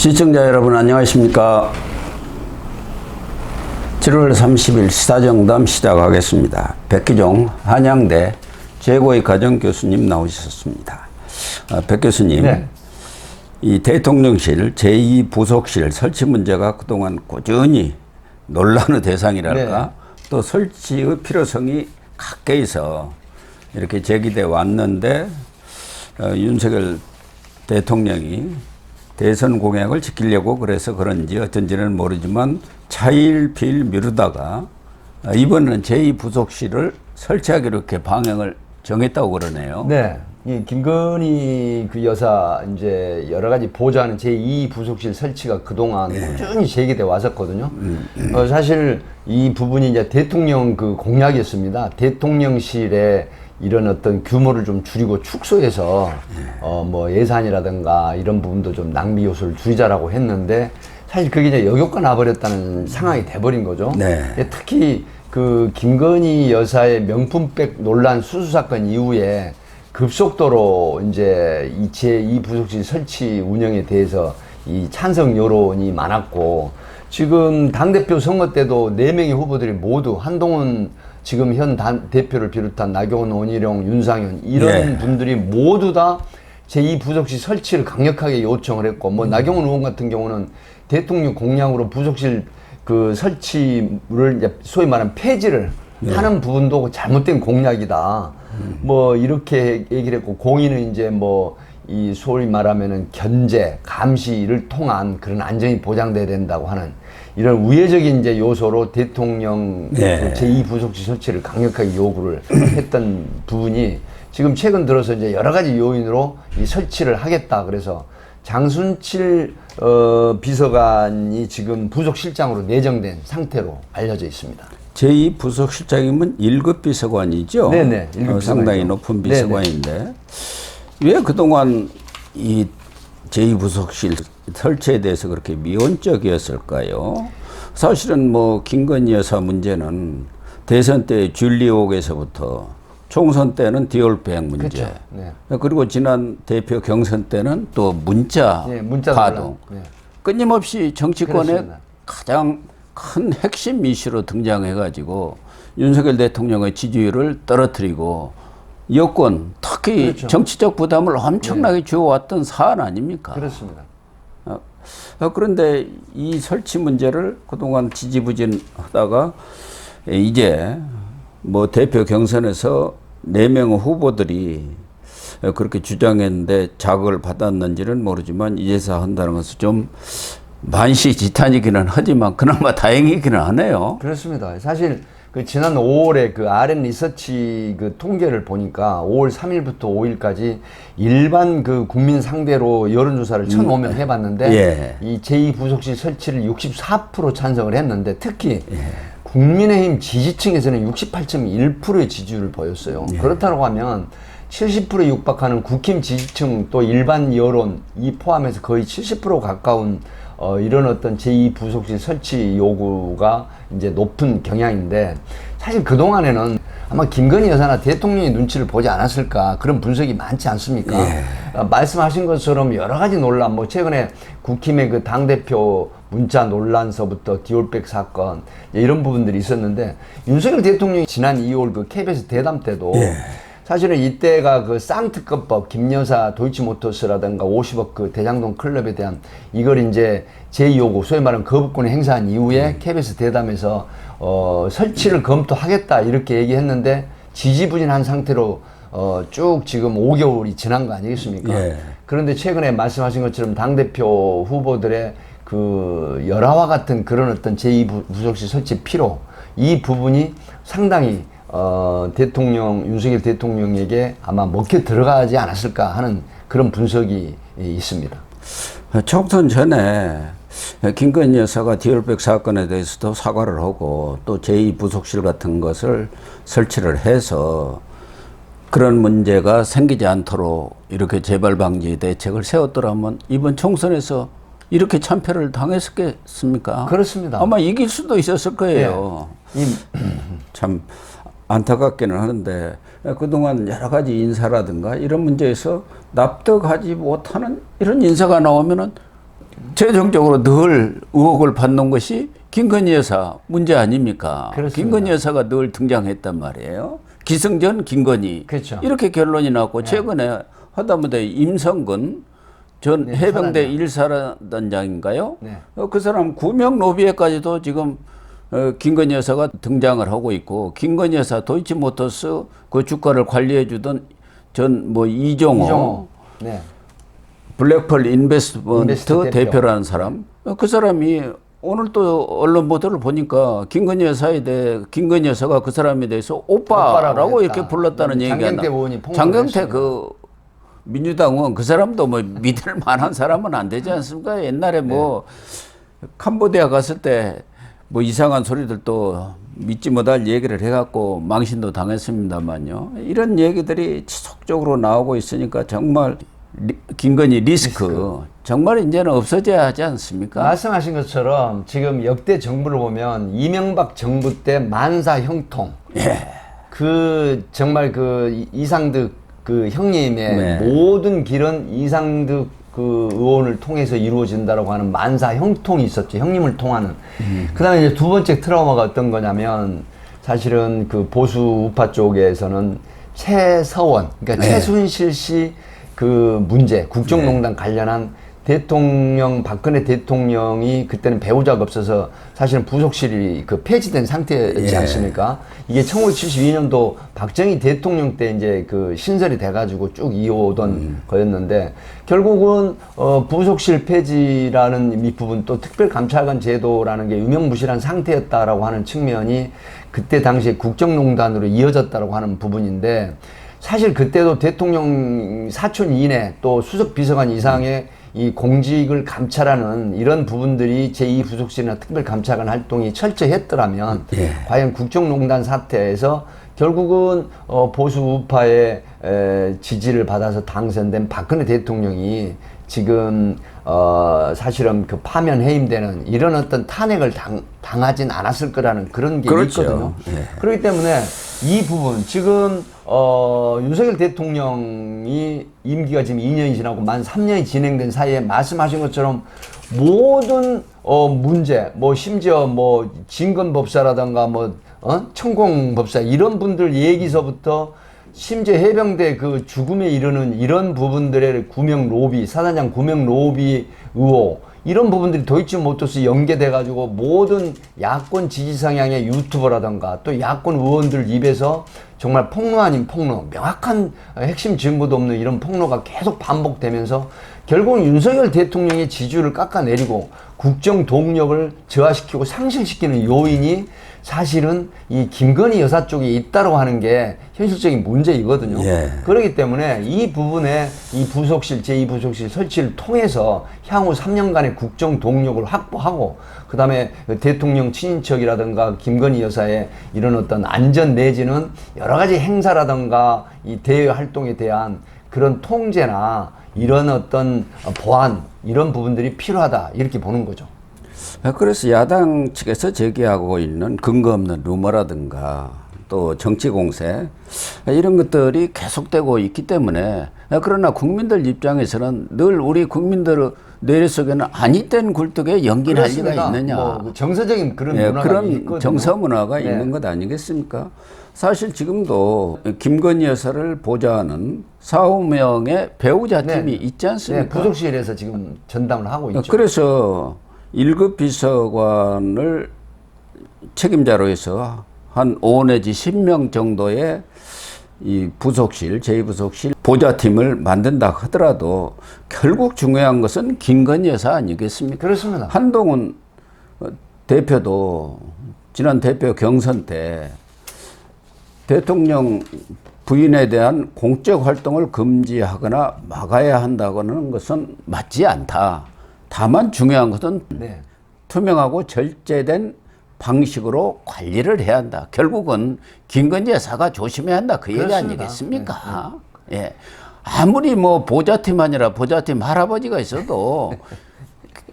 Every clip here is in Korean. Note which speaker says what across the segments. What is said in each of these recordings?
Speaker 1: 시청자 여러분 안녕하십니까. 7월 30일 시사정담 시작하겠습니다. 백기종 한양대 최고의 가정교수님 나오셨습니다. 백 교수님,
Speaker 2: 네.
Speaker 1: 이 대통령실 제2부속실 설치 문제가 그동안 꾸준히 논란의 대상이랄까,
Speaker 2: 네.
Speaker 1: 또 설치의 필요성이 각계에서 이렇게 제기돼 왔는데 윤석열 대통령이 대선 공약을 지키려고 그래서 그런지 어쩐지는 모르지만 차일피일 미루다가 이번에는 제2부속실을 설치하기로 이렇게 방향을 정했다고 그러네요.
Speaker 2: 네. 이 김건희 그 여사 이제 여러 가지 보좌하는 제2부속실 설치가 그동안 꾸준히 제기돼 왔었거든요. 사실 이 부분이 이제 대통령 그 공약이었습니다. 대통령실에 이런 어떤 규모를 좀 줄이고 축소해서 뭐 예산이라든가 이런 부분도 좀 낭비 요소를 줄이자라고 했는데 사실 그게 이제 역효과 나버렸다는 상황이 돼버린 거죠.
Speaker 1: 네.
Speaker 2: 특히 그 김건희 여사의 명품백 논란 수수 사건 이후에 급속도로 이제 이 제2부속실 설치 운영에 대해서 이 찬성 여론이 많았고, 지금 당대표 선거 때도 4명의 후보들이 모두 한동훈 지금 현 대표를 비롯한 나경원, 원희룡, 윤상현 이런 분들이 모두 다 제2부속실 설치를 강력하게 요청을 했고, 뭐 나경원 의원 같은 경우는 대통령 공약으로 부속실 그 설치를 이제 소위 말하는 폐지를 하는 부분도 잘못된 공약이다. 뭐 이렇게 얘기를 했고, 공인은 이제 뭐 이 소위 말하면은 견제, 감시를 통한 그런 안전이 보장돼야 된다고 하는 이런 우회적인 이제 요소로 대통령
Speaker 1: 네.
Speaker 2: 제2부속실 설치를 강력하게 요구를 했던 부분이 지금 최근 들어서 이제 여러 가지 요인으로 이 설치를 하겠다. 그래서 장순칠 비서관이 지금 부속실장으로 내정된 상태로 알려져 있습니다.
Speaker 1: 제2부속실장이면 1급 비서관이죠?
Speaker 2: 네네. 1급
Speaker 1: 상당히 높은 비서관인데 왜 그동안 이 제2부속실 설치에 대해서 그렇게 미온적이었을까요? 사실은 뭐 김건희 여사 문제는 대선 때 줄리옥에서부터 총선 때는 디올백 문제,
Speaker 2: 그렇죠. 네.
Speaker 1: 그리고 지난 대표 경선 때는 또 문자 파동, 끊임없이 정치권의
Speaker 2: 그렇습니다.
Speaker 1: 가장 큰 핵심 이슈로 등장해가지고 윤석열 대통령의 지지율을 떨어뜨리고 여권, 특히
Speaker 2: 그렇죠.
Speaker 1: 정치적 부담을 엄청나게 주어왔던 사안 아닙니까?
Speaker 2: 그렇습니다.
Speaker 1: 그런데 이 설치 문제를 그동안 지지부진하다가 이제 뭐 대표 경선에서 4명의 후보들이 그렇게 주장했는데 자극을 받았는지는 모르지만 이제서 한다는 것은 좀 만시지탄이기는 하지만 그나마 다행이기는 하네요.
Speaker 2: 그렇습니다. 사실 그 지난 5월에 그 RN 리서치 그 통계를 보니까 5월 3일부터 5일까지 일반 그 국민 상대로 여론조사를 1,500명 해봤는데 이 제2부속실 설치를 64% 찬성을 했는데 특히 국민의힘 지지층에서는 68.1%의 지지율을 보였어요. 그렇다고 하면 70%에 육박하는 국힘 지지층 또 일반 여론 이 포함해서 거의 70% 가까운 이런 어떤 제2부속실 설치 요구가 이제 높은 경향인데, 사실 그동안에는 아마 김건희 여사나 대통령의 눈치를 보지 않았을까 그런 분석이 많지 않습니까? 말씀하신 것처럼 여러 가지 논란, 뭐 최근에 국힘의 그 당대표 문자 논란서부터 디올백 사건 이런 부분들이 있었는데, 윤석열 대통령이 지난 2월 그 KBS 대담 때도 사실은 이때가 그 쌍특검법, 김여사 도이치모터스라든가 50억 그 대장동 클럽에 대한 이걸 이제 제2요구, 소위 말하는 거부권을 행사한 이후에 KBS 대담에서 설치를 검토하겠다 이렇게 얘기했는데 지지부진한 상태로 쭉 지금 5개월이 지난 거 아니겠습니까? 그런데 최근에 말씀하신 것처럼 당대표 후보들의 그 열화와 같은 그런 어떤 제2부속실 설치 필요, 이 부분이 상당히 대통령, 윤석열 대통령에게 아마 먹혀 들어가지 않았을까 하는 그런 분석이 있습니다.
Speaker 1: 총선 전에 김건희 여사가 디올백 사건에 대해서도 사과를 하고 또 제2부속실 같은 것을 설치를 해서 그런 문제가 생기지 않도록 이렇게 재발 방지 대책을 세웠더라면 이번 총선에서 이렇게 참패를 당했었겠습니까?
Speaker 2: 그렇습니다.
Speaker 1: 아마 이길 수도 있었을 거예요. 참 안타깝기는 하는데 그동안 여러 가지 인사라든가 이런 문제에서 납득하지 못하는 이런 인사가 나오면은 최종적으로 늘 의혹을 받는 것이 김건희 여사 문제 아닙니까?
Speaker 2: 그렇습니다.
Speaker 1: 김건희 여사가 늘 등장했단 말이에요. 기승전 김건희.
Speaker 2: 그렇죠.
Speaker 1: 이렇게 결론이 났고 최근에 하다못해 임성근 전
Speaker 2: 네,
Speaker 1: 해병대 1사단장인가요?
Speaker 2: 네.
Speaker 1: 그 사람 구명 로비에까지도 지금 김건희 여사가 등장을 하고 있고 김건희 여사 도이치모터스 그 주가를 관리해 주던 전 뭐 이종호
Speaker 2: 네.
Speaker 1: 블랙펄 인베스트먼트
Speaker 2: 대표.
Speaker 1: 대표라는 사람 그 사람이 오늘 또 언론 보도를 보니까 김건희 여사에 대해 김건희 여사가 그 사람에 대해서 오빠라고 이렇게
Speaker 2: 했다.
Speaker 1: 불렀다는 얘기가
Speaker 2: 장경태 의원이 폭로를
Speaker 1: 장경태
Speaker 2: 했습니다.
Speaker 1: 그 민주당 의원 그 사람도 뭐 믿을 만한 사람은 안 되지 않습니까? 옛날에 뭐 캄보디아 갔을 때 뭐 이상한 소리들도 믿지 못할 얘기를 해갖고 망신도 당했습니다만요. 이런 얘기들이 지속적으로 나오고 있으니까 정말 김건희 리스크 정말 이제는 없어져야 하지 않습니까?
Speaker 2: 말씀하신 것처럼 지금 역대 정부를 보면 이명박 정부 때 만사 형통. 그 정말 그 이상득 그 형님의 모든 길은 이상득 그 의원을 통해서 이루어진다라고 하는 만사 형통이 있었죠. 형님을 통하는. 그다음에 이제 두 번째 트라우마가 어떤 거냐면 사실은 그 보수 우파 쪽에서는 최서원, 그러니까 최순실 씨 그 문제, 국정농단 관련한 대통령, 박근혜 대통령이 그때는 배우자가 없어서 사실은 부속실이 그 폐지된 상태였지 않습니까? 이게 1972년도 박정희 대통령 때 이제 그 신설이 돼가지고 쭉 이어오던 거였는데 결국은 부속실 폐지라는 밑부분 또 특별감찰관 제도라는 게 유명무실한 상태였다라고 하는 측면이 그때 당시에 국정농단으로 이어졌다라고 하는 부분인데 사실 그때도 대통령 사촌 이내 또 수석 비서관 이상의 이 공직을 감찰하는 이런 부분들이 제2부속실이나 특별감찰관 활동이 철저했더라면 과연 국정농단 사태에서 결국은 보수 우파의 지지를 받아서 당선된 박근혜 대통령이 지금 사실은 그 파면 해임되는 이런 어떤 탄핵을 당하진 않았을 거라는 그런 게 있거든요. 그렇기 때문에 이 부분 지금 윤석열 대통령이 임기가 지금 2년이 지나고 만 3년이 진행된 사이에 말씀하신 것처럼 모든 문제 뭐 심지어 뭐 진건법사라든가 뭐 천공법사 이런 분들 얘기서부터 심지어 해병대 그 죽음에 이르는 이런 부분들의 구명 로비, 사단장 구명 로비 의혹 이런 부분들이 도이치모터스 연계돼가지고 모든 야권 지지 성향의 유튜버라든가 또 야권 의원들 입에서 정말 폭로 아닌 폭로, 명확한 핵심 증거도 없는 이런 폭로가 계속 반복되면서 결국은 윤석열 대통령의 지지율을 깎아내리고 국정 동력을 저하시키고 상실시키는 요인이 사실은 이 김건희 여사 쪽에 있다고 하는 게 현실적인 문제이거든요. 그렇기 때문에 이 부분에 이 부속실, 제2부속실 설치를 통해서 향후 3년간의 국정 동력을 확보하고 그 다음에 대통령 친인척이라든가 김건희 여사의 이런 어떤 안전 내지는 여러 가지 행사라든가 이 대외 활동에 대한 그런 통제나 이런 어떤 보안 이런 부분들이 필요하다 이렇게 보는 거죠.
Speaker 1: 그래서 야당 측에서 제기하고 있는 근거 없는 루머라든가 또 정치 공세 이런 것들이 계속되고 있기 때문에 그러나 국민들 입장에서는 늘 우리 국민들 뇌리 속에는 아니 땐 굴뚝에 연기할 리가 있느냐.
Speaker 2: 뭐 정서적인 그런 문화가
Speaker 1: 그런
Speaker 2: 있거든요.
Speaker 1: 정서 문화가 있는 것 아니겠습니까? 사실 지금도 김건희 여사를 보좌하는 4~5명의 배우자 팀이 있지 않습니까?
Speaker 2: 부속실에서 지금 전담을 하고 있죠.
Speaker 1: 그래서 1급 비서관을 책임자로 해서 한 5 내지 10명 정도의 이 부속실, 제2부속실 보좌팀을 만든다 하더라도 결국 중요한 것은 김건희 여사 아니겠습니까?
Speaker 2: 그렇습니다.
Speaker 1: 한동훈 대표도 지난 대표 경선 때 대통령 부인에 대한 공적 활동을 금지하거나 막아야 한다고는 것은 맞지 않다. 다만 중요한 것은 투명하고 절제된 방식으로 관리를 해야 한다. 결국은 김건희 여사가 조심해야 한다. 그 얘기 아니겠습니까? 예. 아무리 뭐 보좌팀 아니라 보좌팀 할아버지가 있어도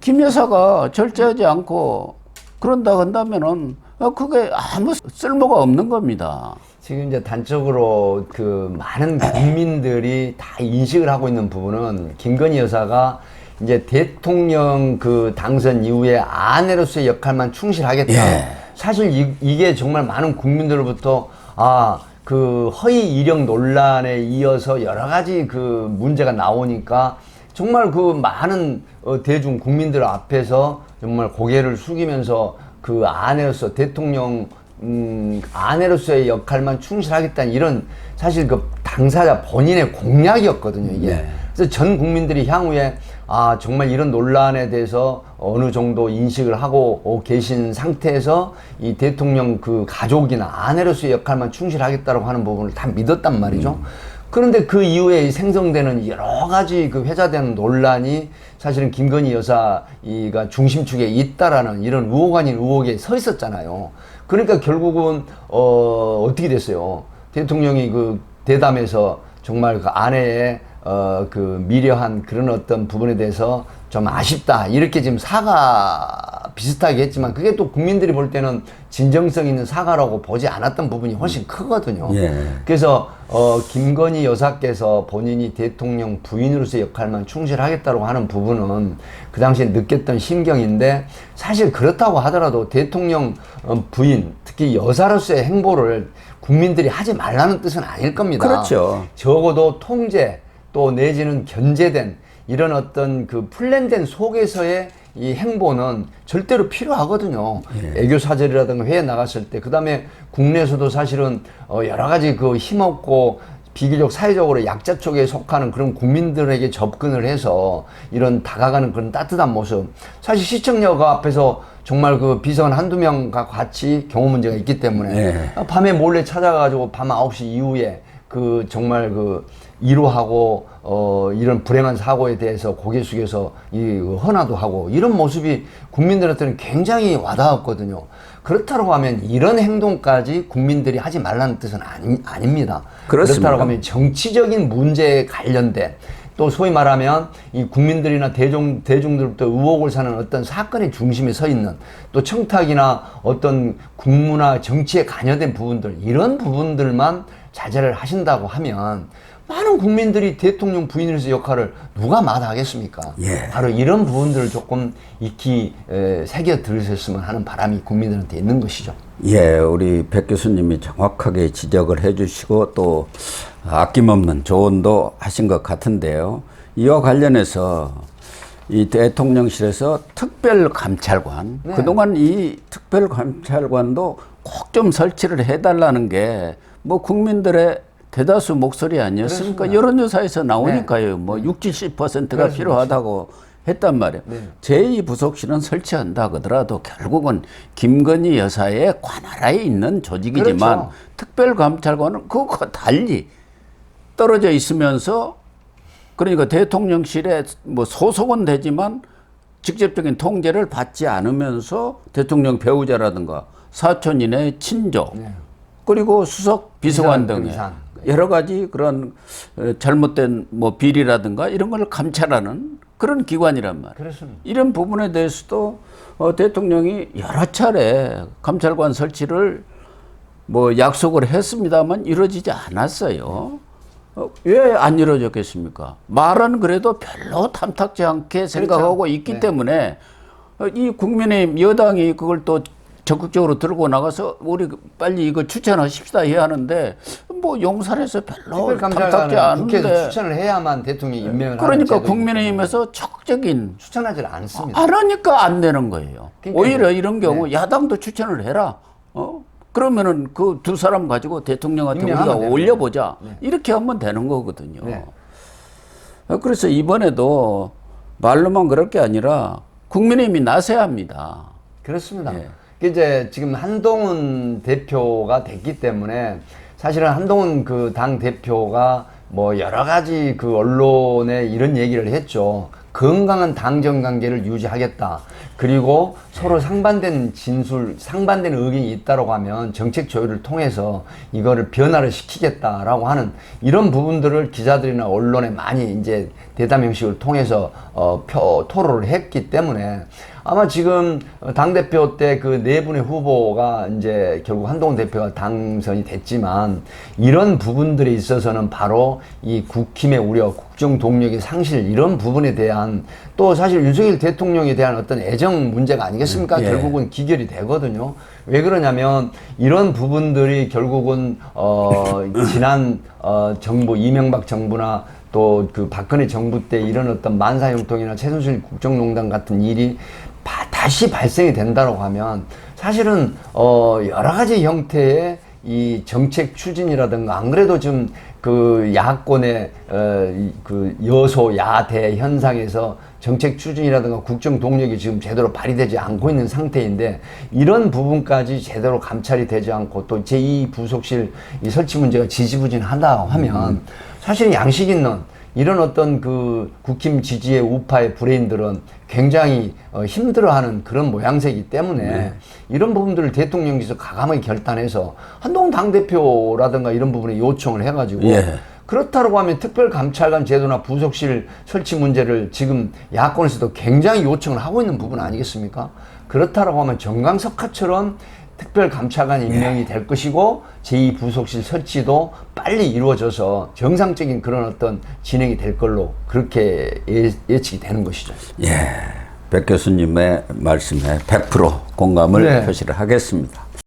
Speaker 1: 김 여사가 절제하지 않고 그런다 한다면은 그게 아무 쓸모가 없는 겁니다.
Speaker 2: 지금 이제 단적으로 그 많은 국민들이 다 인식을 하고 있는 부분은 김건희 여사가 이제 대통령 그 당선 이후에 아내로서의 역할만 충실하겠다.
Speaker 1: 예.
Speaker 2: 사실 이게 정말 많은 국민들로부터 그 허위 이력 논란에 이어서 여러 가지 그 문제가 나오니까 정말 그 많은 대중 국민들 앞에서 정말 고개를 숙이면서 그 아내로서 대통령 아내로서의 역할만 충실하겠다는 이런 사실 그 당사자 본인의 공약이었거든요, 이게.
Speaker 1: 네.
Speaker 2: 그래서 전 국민들이 향후에 정말 이런 논란에 대해서 어느 정도 인식을 하고 계신 상태에서 이 대통령 그 가족이나 아내로서의 역할만 충실하겠다고 하는 부분을 다 믿었단 말이죠. 그런데 그 이후에 생성되는 여러 가지 그 회자되는 논란이 사실은 김건희 여사가 중심축에 있다라는 이런 의혹 아닌 의혹에 서 있었잖아요. 그러니까 결국은 어떻게 됐어요? 대통령이 그 대담에서 정말 그 아내의 그 미려한 그런 어떤 부분에 대해서 좀 아쉽다 이렇게 지금 사과 비슷하게 했지만 그게 또 국민들이 볼 때는 진정성 있는 사과라고 보지 않았던 부분이 훨씬 크거든요.
Speaker 1: 예.
Speaker 2: 그래서 김건희 여사께서 본인이 대통령 부인으로서의 역할만 충실하겠다고 하는 부분은 그 당시에 느꼈던 심경인데 사실 그렇다고 하더라도 대통령 부인 특히 여사로서의 행보를 국민들이 하지 말라는 뜻은 아닐 겁니다.
Speaker 1: 그렇죠.
Speaker 2: 적어도 통제 또 내지는 견제된 이런 어떤 그 플랜된 속에서의 이 행보는 절대로 필요하거든요.
Speaker 1: 예.
Speaker 2: 애교사절이라든가 회에 나갔을 때, 그 다음에 국내에서도 사실은 여러 가지 그 힘없고 비교적 사회적으로 약자 쪽에 속하는 그런 국민들에게 접근을 해서 이런 다가가는 그런 따뜻한 모습. 사실 시청역 앞에서 정말 그 비서관 한두 명과 같이 경호 문제가 있기 때문에
Speaker 1: 예.
Speaker 2: 밤에 몰래 찾아가지고 밤 9시 이후에 그 정말 그 이루하고 이런 불행한 사고에 대해서 고개 숙여서 헌화도 하고 이런 모습이 국민들한테는 굉장히 와닿았거든요. 그렇다고 하면 이런 행동까지 국민들이 하지 말라는 뜻은 아닙니다.
Speaker 1: 그렇습니다.
Speaker 2: 그렇다고 하면 정치적인 문제에 관련된 또 소위 말하면 이 국민들이나 대중들부터 의혹을 사는 어떤 사건의 중심에 서 있는 또 청탁이나 어떤 국무나 정치에 관여된 부분들 이런 부분들만 자제를 하신다고 하면 많은 국민들이 대통령 부인으로서 역할을 누가 마다하겠습니까?
Speaker 1: 예.
Speaker 2: 바로 이런 부분들을 조금 익히 새겨 들으셨으면 하는 바람이 국민들한테 있는 것이죠.
Speaker 1: 예, 우리 백 교수님이 정확하게 지적을 해주시고 또 아낌없는 조언도 하신 것 같은데요. 이와 관련해서 이 대통령실에서 특별감찰관,
Speaker 2: 네.
Speaker 1: 그동안 이 특별감찰관도 꼭 좀 설치를 해달라는 게 뭐 국민들의 대다수 목소리 아니었습니까?
Speaker 2: 그렇습니다.
Speaker 1: 여론조사에서 나오니까요. 뭐 60, 70%가 필요하다고 했단 말이에요.
Speaker 2: 네.
Speaker 1: 제2부속실은 설치한다 하더라도 결국은 김건희 여사의 관할하에 있는 조직이지만
Speaker 2: 그렇죠.
Speaker 1: 특별감찰관은 그것과 달리 떨어져 있으면서 그러니까 대통령실에 뭐 소속은 되지만 직접적인 통제를 받지 않으면서 대통령 배우자라든가 사촌 이내 친족
Speaker 2: 네.
Speaker 1: 그리고 수석 비서관 등의
Speaker 2: 비상.
Speaker 1: 여러 가지 그런 잘못된 뭐 비리라든가 이런 걸 감찰하는 그런 기관이란 말이에요.
Speaker 2: 그렇습니다.
Speaker 1: 이런 부분에 대해서도 대통령이 여러 차례 감찰관 설치를 뭐 약속을 했습니다만 이루어지지 않았어요. 왜 안 이루어졌겠습니까? 말은 그래도 별로 탐탁지 않게 생각하고
Speaker 2: 그렇죠.
Speaker 1: 있기
Speaker 2: 네.
Speaker 1: 때문에 이 국민의힘 여당이 그걸 또 적극적으로 들고 나가서 우리 빨리 이거 추천하십시다 해야 하는데 뭐 용산에서 별로 탐탁지
Speaker 2: 특별감찰관은 국회에서
Speaker 1: 않은데
Speaker 2: 추천을 해야만 대통령이 임명을 하는
Speaker 1: 그러니까
Speaker 2: 제도이기
Speaker 1: 국민의힘에서 적극적인
Speaker 2: 추천하지 않습니다.
Speaker 1: 안 하니까 안 되는 거예요.
Speaker 2: 그러니까
Speaker 1: 오히려 이런 경우
Speaker 2: 네.
Speaker 1: 야당도 추천을 해라. 그러면은 그 두 사람 가지고 대통령한테 우리가
Speaker 2: 임명하면 됩니다.
Speaker 1: 올려보자.
Speaker 2: 네.
Speaker 1: 이렇게 하면 되는 거거든요.
Speaker 2: 네.
Speaker 1: 그래서 이번에도 말로만 그럴 게 아니라 국민의힘이 나서야 합니다.
Speaker 2: 그렇습니다.
Speaker 1: 예.
Speaker 2: 이제 지금 한동훈 대표가 됐기 때문에 사실은 한동훈 그 당 대표가 뭐 여러 가지 그 언론에 이런 얘기를 했죠. 건강한 당정 관계를 유지하겠다. 그리고 서로 상반된 진술, 상반된 의견이 있다라고 하면 정책 조율을 통해서 이거를 변화를 시키겠다라고 하는 이런 부분들을 기자들이나 언론에 많이 이제 대담 형식을 통해서 토로를 했기 때문에 아마 지금 당대표 때 그 네 분의 후보가 이제 결국 한동훈 대표가 당선이 됐지만 이런 부분들에 있어서는 바로 이 국힘의 우려, 국정 동력의 상실 이런 부분에 대한 또 사실 윤석열 대통령에 대한 어떤 애정 문제가 아니겠습니까?
Speaker 1: 예.
Speaker 2: 결국은 기결이 되거든요. 왜 그러냐면 이런 부분들이 결국은 지난 정부 이명박 정부나 또 그 박근혜 정부 때 이런 어떤 만사형통이나 최순실 국정농단 같은 일이 다시 발생이 된다고 하면 사실은 여러 가지 형태의 이 정책 추진이라든가 안 그래도 좀 그 야권의 그 여소 야대 현상에서 정책 추진이라든가 국정 동력이 지금 제대로 발휘되지 않고 있는 상태인데 이런 부분까지 제대로 감찰이 되지 않고 또 제2부속실 이 설치 문제가 지지부진하다 하면 사실 양식 있는 이런 어떤 그 국힘 지지의 우파의 브레인들은 굉장히 힘들어하는 그런 모양새이기 때문에 이런 부분들을 대통령께서 과감하게 결단해서 한동훈 당대표라든가 이런 부분에 요청을 해가지고 그렇다고 하면 특별감찰관 제도나 부속실 설치 문제를 지금 야권에서도 굉장히 요청을 하고 있는 부분 아니겠습니까? 그렇다고 하면 정강석화처럼 특별감찰관 임명이 될 것이고 제2부속실 설치도 빨리 이루어져서 정상적인 그런 어떤 진행이 될 걸로 그렇게 예측이 되는 것이죠.
Speaker 1: 백 교수님의 말씀에 100% 공감을 표시를 하겠습니다.